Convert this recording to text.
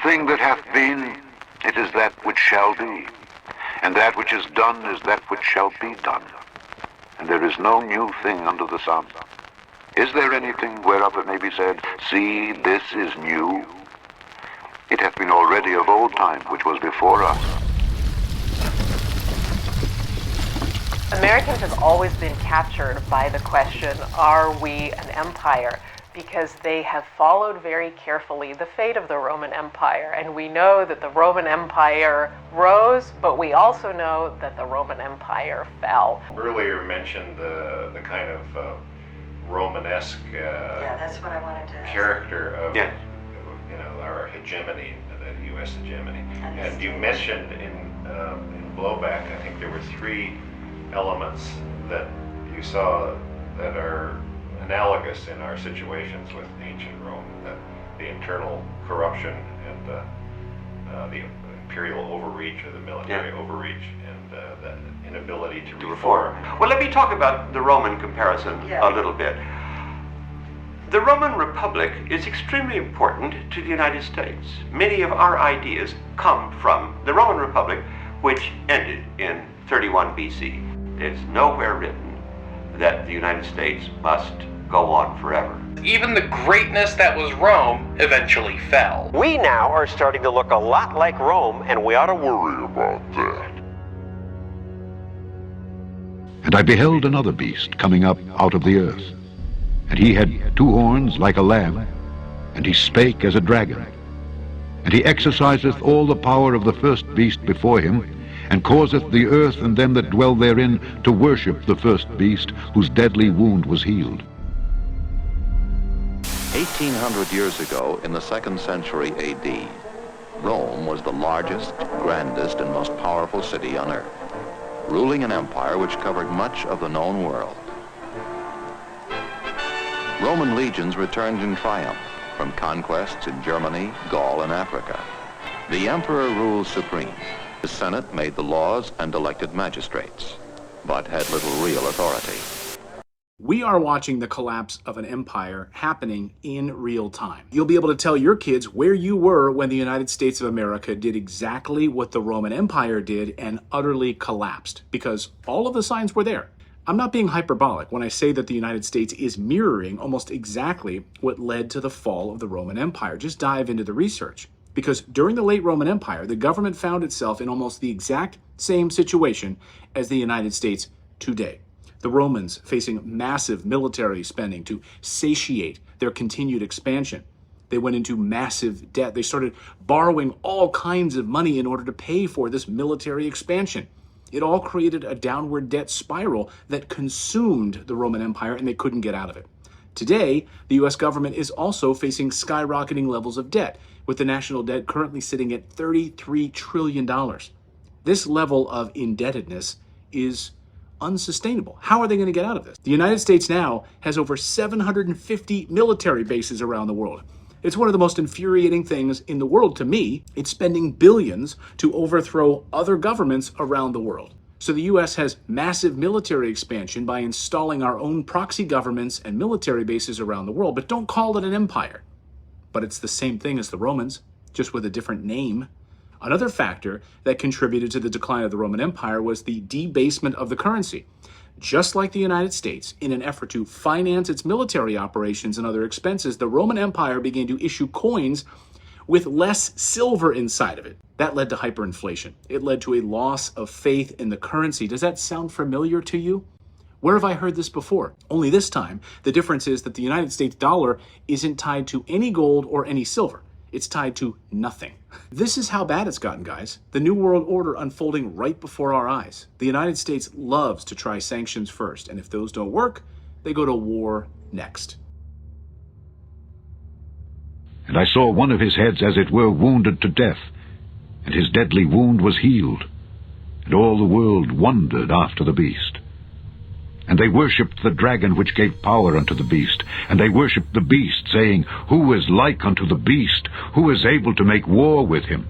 thing that hath been, it is that which shall be. And that which is done is that which shall be done. And there is no new thing under the sun. Is there anything whereof it may be said, see, this is new? It hath been already of old time, which was before us. Americans have always been captured by the question, are we an empire? Because they have followed very carefully the fate of the Roman Empire. And we know that the Roman Empire rose, but we also know that the Roman Empire fell. Earlier mentioned the kind of Romanesque that's what I wanted to ask. character of our hegemony, the U.S. hegemony. And you mentioned in Blowback, I think there were 3 elements that you saw that are analogous in our situations with ancient Rome: the internal corruption and the imperial overreach or the military overreach, and the inability to reform. Well, let me talk about the Roman comparison a little bit. The Roman Republic is extremely important to the United States. Many of our ideas come from the Roman Republic, which ended in 31 BC. It's nowhere written that the United States must go on forever. Even the greatness that was Rome eventually fell. We now are starting to look a lot like Rome, and we ought to worry about that. And I beheld another beast coming up out of the earth. And he had 2 horns like a lamb, and he spake as a dragon. And he exerciseth all the power of the first beast before him, and causeth the earth and them that dwell therein to worship the first beast, whose deadly wound was healed. 1800 years ago, in the 2nd century AD, Rome was the largest, grandest, and most powerful city on earth, ruling an empire which covered much of the known world. Roman legions returned in triumph from conquests in Germany, Gaul, and Africa. The emperor ruled supreme. The Senate made the laws and elected magistrates, but had little real authority. We are watching the collapse of an empire happening in real time. You'll be able to tell your kids where you were when the United States of America did exactly what the Roman Empire did and utterly collapsed, because all of the signs were there. I'm not being hyperbolic when I say that the United States is mirroring almost exactly what led to the fall of the Roman Empire. Just dive into the research. Because during the late Roman Empire, the government found itself in almost the exact same situation as the United States today. The Romans facing massive military spending to satiate their continued expansion. They went into massive debt. They started borrowing all kinds of money in order to pay for this military expansion. It all created a downward debt spiral that consumed the Roman Empire, and they couldn't get out of it. Today, the U.S. government is also facing skyrocketing levels of debt, with the national debt currently sitting at $33 trillion. This level of indebtedness is unsustainable. How are they going to get out of this? The United States now has over 750 military bases around the world. It's one of the most infuriating things in the world to me. It's spending billions to overthrow other governments around the world. So the U.S. has massive military expansion by installing our own proxy governments and military bases around the world, but don't call it an empire. But it's the same thing as the Romans, just with a different name. Another factor that contributed to the decline of the Roman Empire was the debasement of the currency. Just like the United States, in an effort to finance its military operations and other expenses, the Roman Empire began to issue coins with less silver inside of it. That led to hyperinflation. It led to a loss of faith in the currency. Does that sound familiar to you? Where have I heard this before? Only this time, the difference is that the United States dollar isn't tied to any gold or any silver. It's tied to nothing. This is how bad it's gotten, guys. The New World Order unfolding right before our eyes. The United States loves to try sanctions first, and if those don't work, they go to war next. And I saw one of his heads as it were wounded to death, and his deadly wound was healed. And all the world wondered after the beast. And they worshipped the dragon which gave power unto the beast. And they worshipped the beast, saying, Who is like unto the beast? Who is able to make war with him?